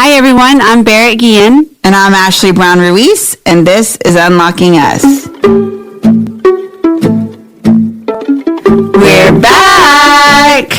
Hi everyone, I'm Barrett Guillen. And I'm Ashley Brown Ruiz, and this is Unlocking Us. We're back!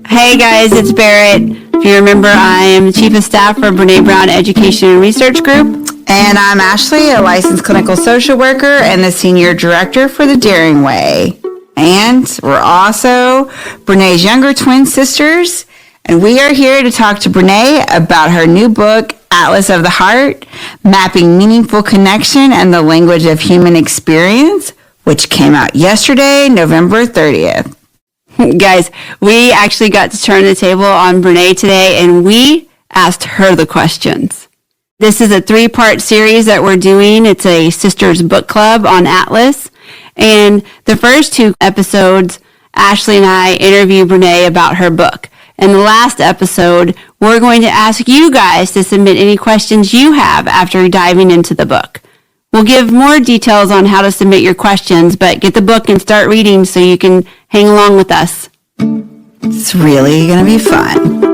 Hey guys, it's Barrett. If you remember, I am the Chief of Staff for Brene Brown Education and Research Group. And I'm Ashley, a licensed clinical social worker and the Senior Director for the Daring Way. And we're also Brene's younger twin sisters. And we are here to talk to Brene about her new book, Atlas of the Heart, Mapping Meaningful Connection and the Language of Human Experience, which came out yesterday, November 30th. Guys, we actually got to turn the table on Brene today, and we asked her the questions. This is a 3-part series that we're doing. It's a sisters book club on Atlas. And the first 2 episodes, Ashley and I interview Brene about her book. In the last episode, we're going to ask you guys to submit any questions you have after diving into the book. We'll give more details on how to submit your questions, but get the book and start reading so you can hang along with us. It's really going to be fun.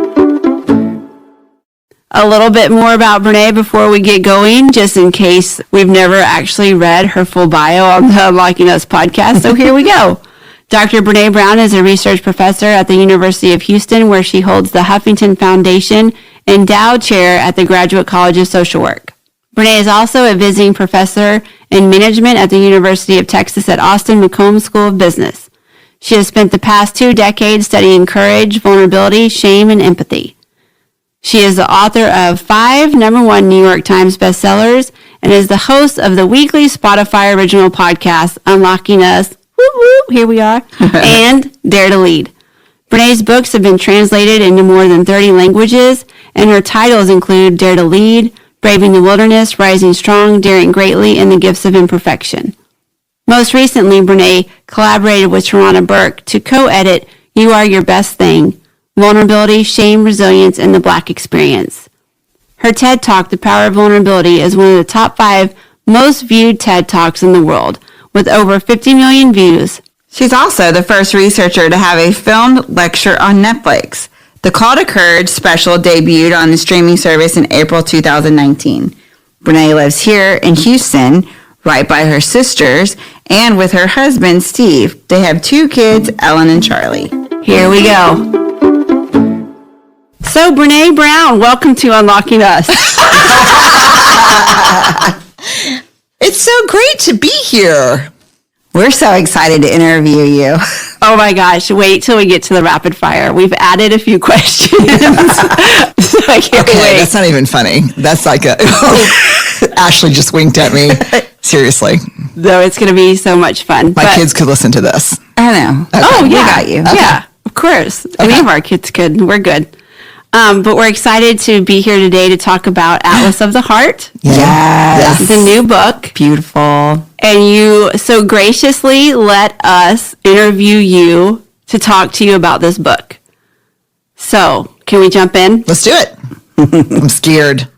A little bit more about Brene before we get going, just in case we've never actually read her full bio on the Unlocking Us podcast. So here we go. Dr. Brene Brown is a research professor at the University of Houston, where she holds the Huffington Foundation Endowed Chair at the Graduate College of Social Work. Brene is also a visiting professor in management at the University of Texas at Austin McCombs School of Business. She has spent the past 2 decades studying courage, vulnerability, shame, and empathy. She is the author of 5 #1 New York Times bestsellers and is the host of the weekly Spotify original podcast, Unlocking Us, woo woo, here we are, and Dare to Lead. Brene's books have been translated into more than 30 languages, and her titles include Dare to Lead, Braving the Wilderness, Rising Strong, Daring Greatly, and The Gifts of Imperfection. Most recently, Brene collaborated with Tarana Burke to co-edit You Are Your Best Thing, Vulnerability, Shame, Resilience, and the Black Experience. Her TED Talk, The Power of Vulnerability, is one of the top 5 most viewed TED Talks in the world, with over 50 million views. She's also the first researcher to have a filmed lecture on Netflix. The Call to Courage special debuted on the streaming service in April 2019. Brene lives here in Houston, right by her sisters, and with her husband, Steve. They have 2 kids, Ellen and Charlie. Here we go. So, Brene Brown, welcome to Unlocking Us. It's so great to be here. We're so excited to interview you. Oh my gosh, wait till we get to the rapid fire. We've added a few questions. So I can't wait. That's not even funny. That's like Ashley just winked at me. Seriously. No, it's going to be so much fun. My kids could listen to this. I know. Okay. Oh, yeah. We got you. Okay. Yeah, of course. Okay. Any of our kids could. We're good. But we're excited to be here today to talk about Atlas of the Heart. Yes. The new book. Beautiful. And you so graciously let us interview you to talk to you about this book. So, can we jump in? Let's do it. I'm scared.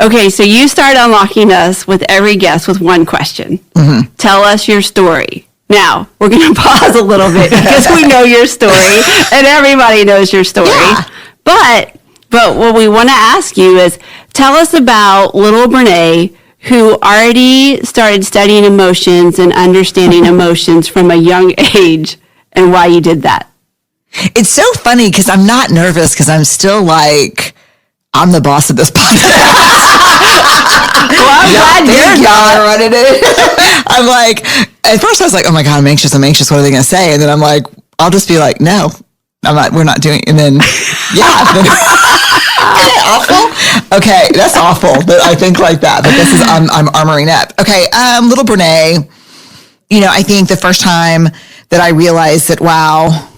Okay, so you start unlocking us with every guest with one question. Mm-hmm. Tell us your story. Now, we're going to pause a little bit because we know your story and everybody knows your story. Yeah. But what we want to ask you is, tell us about little Brene, who already started studying emotions and understanding emotions from a young age, and why you did that. It's so funny because I'm not nervous because I'm still like, I'm the boss of this podcast. Well, I'm glad you're not running it. I'm like, at first I was like, oh my God, I'm anxious. What are they going to say? And then I'm like, I'll just be like, no, we're not doing it. And then, yeah. Isn't it awful? Okay, that's awful that I think like that. But this is, I'm armoring up. Okay, little Brene, I think the first time that I realized that, wow,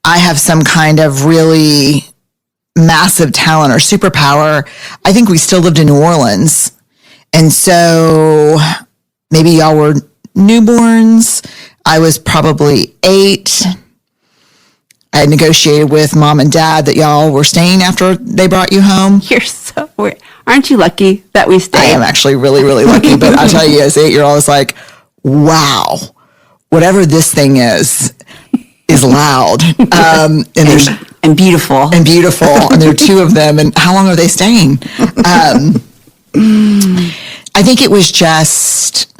I have some kind of really massive talent or superpower, I think we still lived in New Orleans. And so maybe y'all were newborns. I was probably 8. I had negotiated with mom and dad that y'all were staying after they brought you home. You're so weird. Aren't you lucky that we stayed? I am actually really, really lucky. But I tell you, as 8-year-old, I was like, wow, whatever this thing is loud. And And beautiful. And beautiful. And there are two of them. And how long are they staying? I think it was just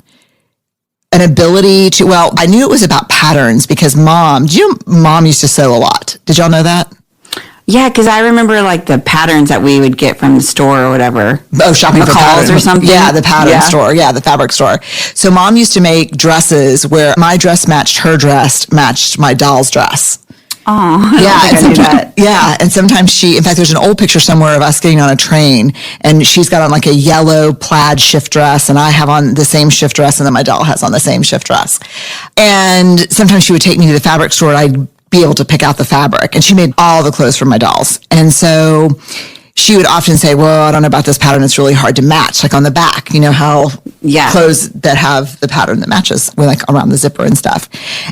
an ability to, well, I knew it was about patterns because mom used to sew a lot. Did y'all know that? Yeah, because I remember like the patterns that we would get from the store or whatever. Oh, shopping for patterns or something. Yeah, the pattern store. Yeah, the fabric store. So mom used to make dresses where my dress matched her dress, matched my doll's dress. Oh, yeah, and sometimes in fact, there's an old picture somewhere of us getting on a train, and she's got on like a yellow plaid shift dress, and I have on the same shift dress, and then my doll has on the same shift dress. And sometimes she would take me to the fabric store, and I'd be able to pick out the fabric, and she made all the clothes for my dolls. And so she would often say, well, I don't know about this pattern. It's really hard to match, like on the back, you know how clothes that have the pattern that matches with like around the zipper and stuff.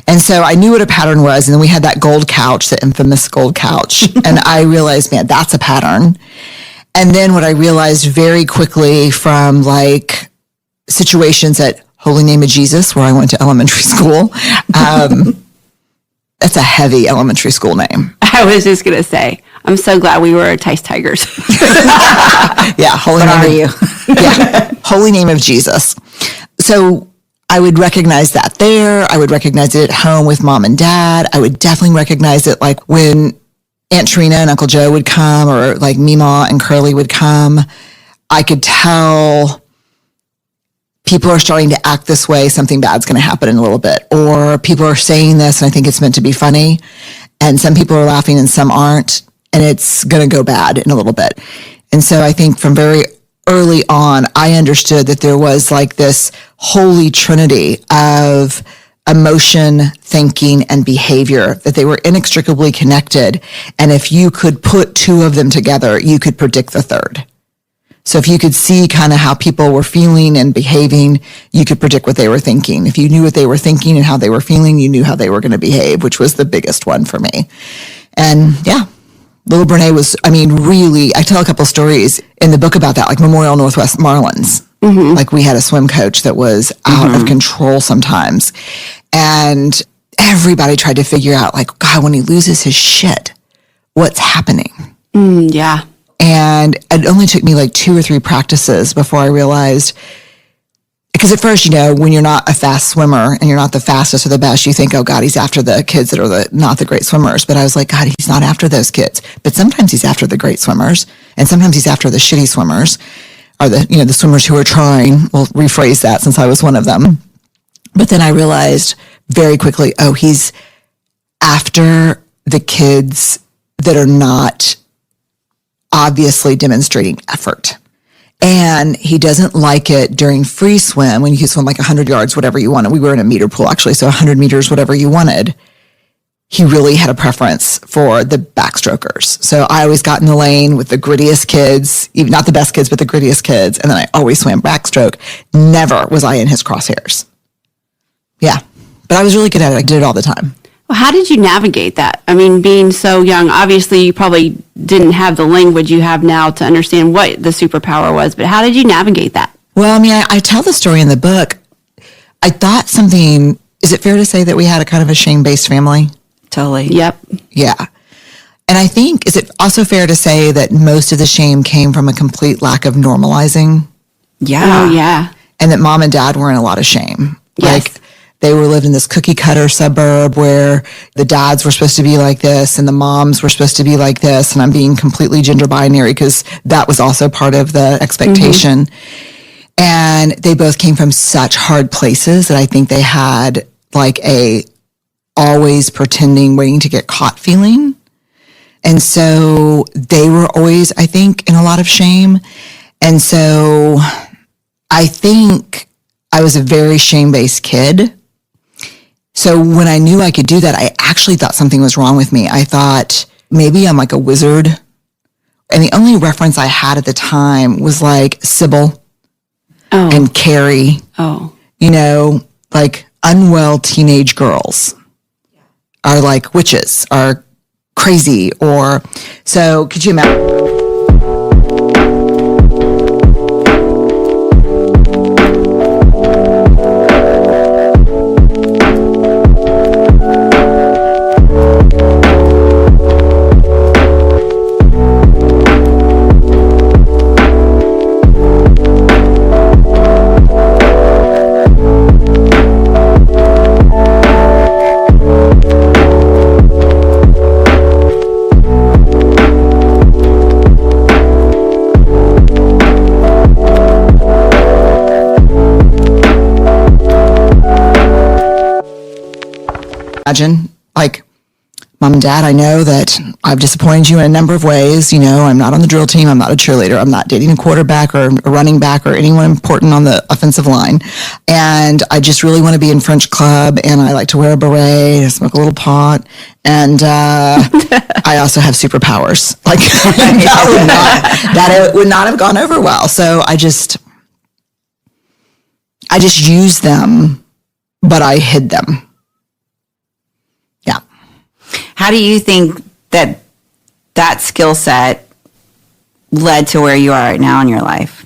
And so I knew what a pattern was. And then we had that gold couch, the infamous gold couch. And I realized, man, that's a pattern. And then what I realized very quickly from like situations at Holy Name of Jesus, where I went to elementary school, that's a heavy elementary school name. I was just going to say, I'm so glad we were Tice Tigers. Yeah, Holy Name of Jesus. So I would recognize that there. I would recognize it at home with mom and dad. I would definitely recognize it like when Aunt Trina and Uncle Joe would come, or like Mima and Curly would come. I could tell people are starting to act this way, something bad's going to happen in a little bit. Or people are saying this, and I think it's meant to be funny. And some people are laughing and some aren't. And it's going to go bad in a little bit. And so I think from very early on, I understood that there was like this holy trinity of emotion, thinking, and behavior, that they were inextricably connected. And if you could put two of them together, you could predict the third. So if you could see kind of how people were feeling and behaving, you could predict what they were thinking. If you knew what they were thinking and how they were feeling, you knew how they were going to behave, which was the biggest one for me. And yeah, little Brene was, really, I tell a couple stories in the book about that, like Memorial Northwest Marlins. Mm-hmm. Like we had a swim coach that was out of control sometimes. And everybody tried to figure out like, God, when he loses his shit, what's happening? Yeah. And it only took me like 2 or 3 practices before I realized, because at first, when you're not a fast swimmer and you're not the fastest or the best, you think, oh God, he's after the kids that are not the great swimmers. But I was like, God, he's not after those kids. But sometimes he's after the great swimmers, and sometimes he's after the shitty swimmers, or the swimmers who are trying. We'll rephrase that since I was one of them. But then I realized very quickly, oh, he's after the kids that are not obviously demonstrating effort. And he doesn't like it during free swim, when you can swim like 100 yards, whatever you wanted. We were in a meter pool, actually, so 100 meters, whatever you wanted. He really had a preference for the backstrokers. So I always got in the lane with the grittiest kids, even not the best kids, but the grittiest kids. And then I always swam backstroke. Never was I in his crosshairs. Yeah. But I was really good at it. I did it all the time. Well, how did you navigate that? Being so young, obviously you probably didn't have the language you have now to understand what the superpower was, but how did you navigate that? Well, I tell the story in the book. I thought something, is it fair to say that we had a kind of a shame-based family? Totally. Yep. Yeah. And I think, is it also fair to say that most of the shame came from a complete lack of normalizing? Yeah. Oh, yeah. And that mom and dad were in a lot of shame. Yes. Like, they were lived in this cookie cutter suburb where the dads were supposed to be like this and the moms were supposed to be like this. And I'm being completely gender binary because that was also part of the expectation. Mm-hmm. And they both came from such hard places that I think they had like a always pretending, waiting to get caught feeling. And so they were always, I think, in a lot of shame. And so I think I was a very shame-based kid. So when I knew I could do that, I actually thought something was wrong with me. I thought maybe I'm like a wizard. And the only reference I had at the time was like Sybil and Carrie. Oh. Like unwell teenage girls are like witches, are crazy, or so could you imagine? Imagine, like, Mom and Dad, I know that I've disappointed you in a number of ways. You know, I'm not on the drill team. I'm not a cheerleader. I'm not dating a quarterback or a running back or anyone important on the offensive line. And I just really want to be in French club. And I like to wear a beret and smoke a little pot. And I also have superpowers. Like, that would not have gone over well. So I just used them, but I hid them. How do you think that skill set led to where you are right now in your life?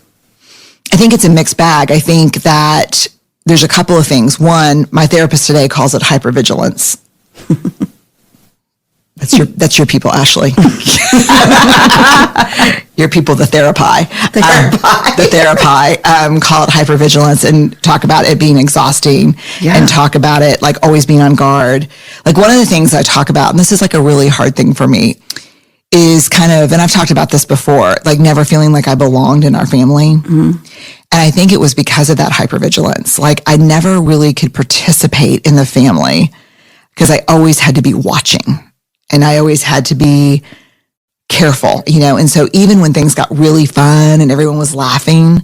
I think it's a mixed bag. I think that there's a couple of things. One, my therapist today calls it hypervigilance. That's your people, Ashley. Your people, the therapy. The therapy call it hypervigilance and talk about it being exhausting and talk about it like always being on guard. Like one of the things I talk about, and this is like a really hard thing for me, is kind of, and I've talked about this before, like never feeling like I belonged in our family. Mm-hmm. And I think it was because of that hypervigilance. Like I never really could participate in the family because I always had to be watching. And I always had to be careful, you know? And so even when things got really fun and everyone was laughing,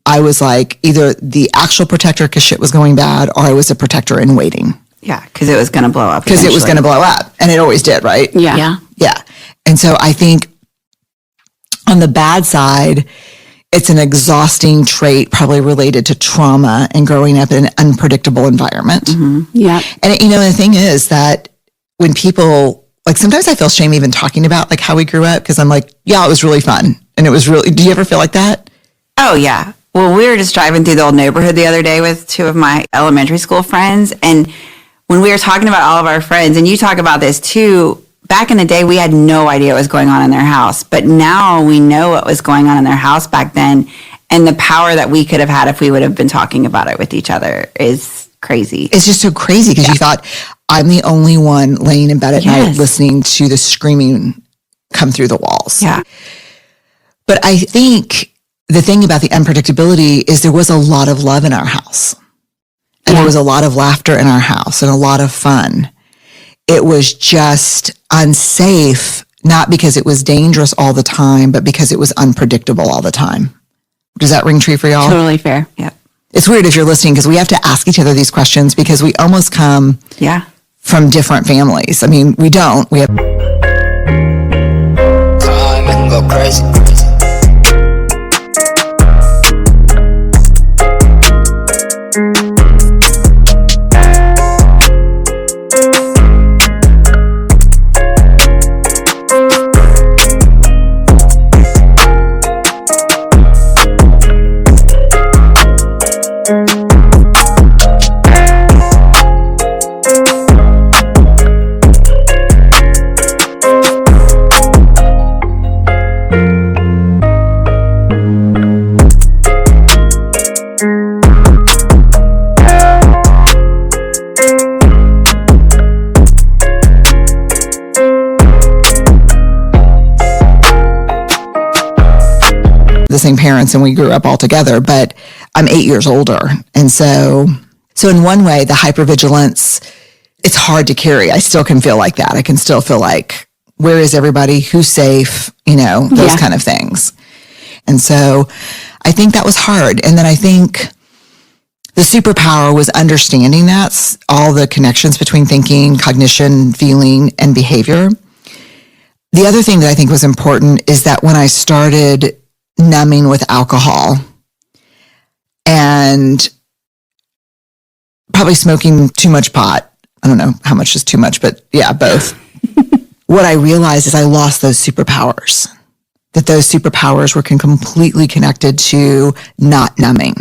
I was like either the actual protector because shit was going bad, or I was a protector in waiting. Yeah, because it was going to blow up. Because it was going to blow up. And it always did, right? Yeah. And so I think on the bad side, it's an exhausting trait probably related to trauma and growing up in an unpredictable environment. Mm-hmm. Yeah. And, you know, the thing is that when people... Like sometimes I feel shame even talking about like how we grew up because I'm like, yeah, it was really fun. And it was really, do you ever feel like that? Oh, yeah. Well, we were just driving through the old neighborhood the other day with two of my elementary school friends. And when we were talking about all of our friends, and you talk about this too, back in the day, we had no idea what was going on in their house. But now we know what was going on in their house back then. And the power that we could have had if we would have been talking about it with each other is crazy. It's just so crazy because you thought, I'm the only one laying in bed at night listening to the screaming come through the walls. Yeah. But I think the thing about the unpredictability is there was a lot of love in our house. And there was a lot of laughter in our house and a lot of fun. It was just unsafe, not because it was dangerous all the time, but because it was unpredictable all the time. Does that ring true for y'all? Totally fair. Yeah. It's weird if you're listening because we have to ask each other these questions because we almost come from different families. I mean, we don't. We have. Make 'em go crazy. The same parents and we grew up all together, but I'm 8 years older. And so in one way, the hypervigilance, it's hard to carry. I still can feel like that. I can still feel like, where is everybody? Who's safe? You know, those kind of things. And so I think that was hard. And then I think the superpower was understanding that, all the connections between thinking, cognition, feeling, and behavior. The other thing that I think was important is that when I started numbing with alcohol and probably smoking too much pot. I don't know how much is too much, but yeah, both. What I realized is I lost those superpowers, that those superpowers were completely connected to not numbing.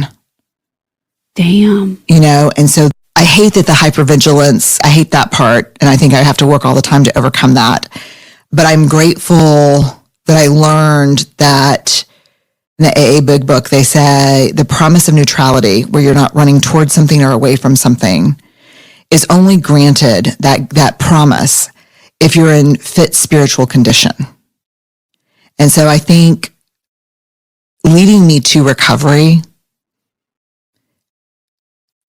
Damn. You know, and so I hate that the hypervigilance, I hate that part. And I think I have to work all the time to overcome that. But I'm grateful that I learned that in the AA Big Book, they say the promise of neutrality, where you're not running towards something or away from something, is only granted that promise if you're in fit spiritual condition. And so I think leading me to recovery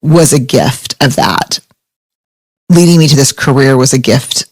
was a gift of that. leading me to this career was a gift.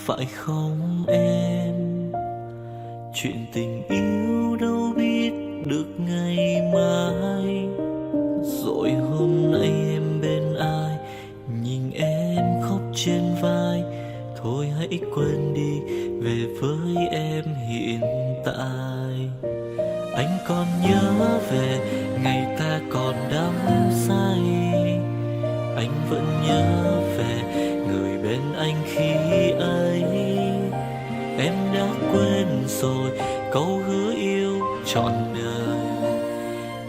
phải không em? Chuyện tình yêu đâu biết được ngày mai. Rồi hôm nay em bên ai, nhìn em khóc trên vai. Thôi hãy quên đi, về với em hiện tại. Anh còn nhớ về ngày ta còn đắm say. Anh vẫn nhớ về người bên anh khi ấy. Em đã quên rồi câu hứa yêu trọn đời.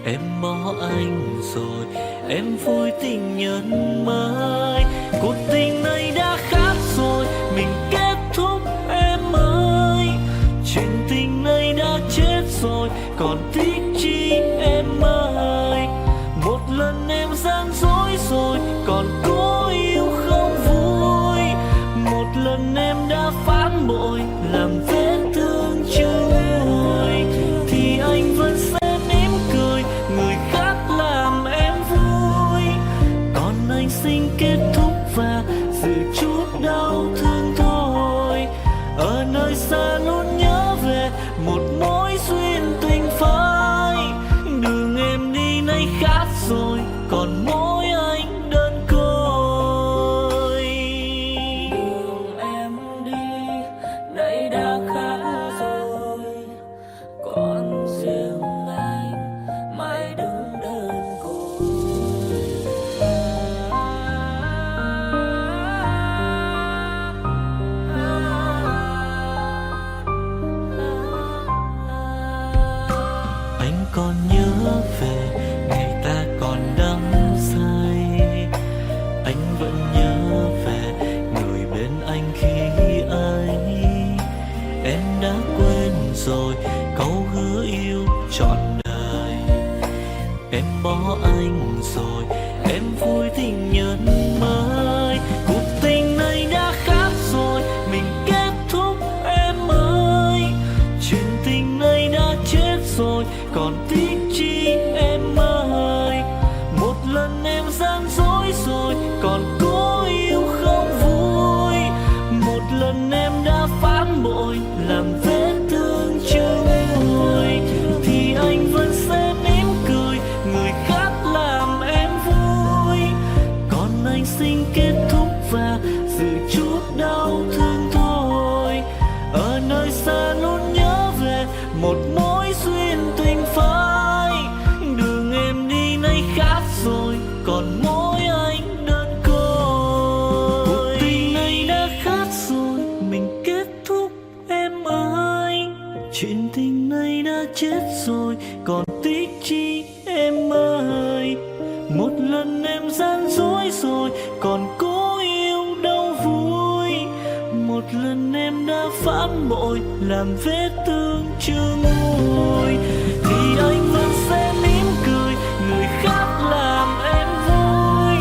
Em bỏ anh rồi, em vui tình nhân mới. Cuộc tình này đã khác rồi, mình kết thúc em ơi. Chuyện tình này đã chết rồi, còn tiếc chi em ơi. Một lần em gian dối rồi, còn cố yêu không vui. Một lần em đã phản bội, làm vết thương chưa nguôi. Thì anh vẫn sẽ mỉm cười, người khác làm em vui. Còn anh xin kết thúc và giữ chút đau thương thôi. Ở nơi xa luôn nhớ về một mối duyên tình phai. Đường em đi nay khác rồi, còn mỗi anh đơn côi. Đường em đi nay đã khác rồi, còn riêng anh mãi đứng đơn côi. Anh còn nhớ về ngày ta còn đắm say. Anh vẫn nhớ về người bên anh khi ấy. Em đã quên rồi câu hứa yêu trọn đời. Em bỏ anh rồi, em vui tình nhân mới. Cuộc tình này đã khác rồi, mình kết thúc em ơi. Chuyện tình này đã chết rồi, còn tiếc chi em ơi. Một lần em gian dối rồi, còn cố yêu không vui. Một lần em đã phản bội, làm vết thương chưa nguôi. Thì anh vẫn sẽ mỉm cười, người khác làm em vui. Còn anh xin kết thúc và giữ chút đau thương thôi. Ở nơi xa luôn nhớ về một mối duyên tình phai. Đường em đi nay khác rồi, còn mỗi anh đơn côi. Cuộc tình này đã khác rồi, mình kết thúc em ơi. Chuyện tình này đã chết rồi, còn tiếc chi em ơi. Một lần em gian dối rồi, còn cố yêu đâu vui. Một lần em đã phản bội, làm vết thương chưa nguôi. Thì anh vẫn sẽ mỉm cười, người khác làm em vui.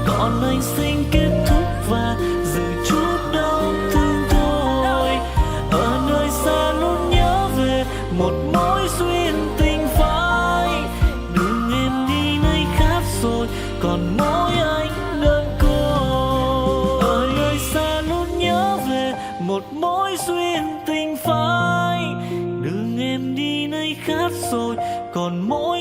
Còn anh xin kết thúc và giữ chút đau thương thôi. Ở nơi xa luôn nhớ về một mối duyên tình phai. Đường em đi nay khác rồi, còn mỗi anh đơn côi. Ở nơi xa luôn nhớ về một mối duyên tình phai. Đường em đi nay khác rồi, còn mỗi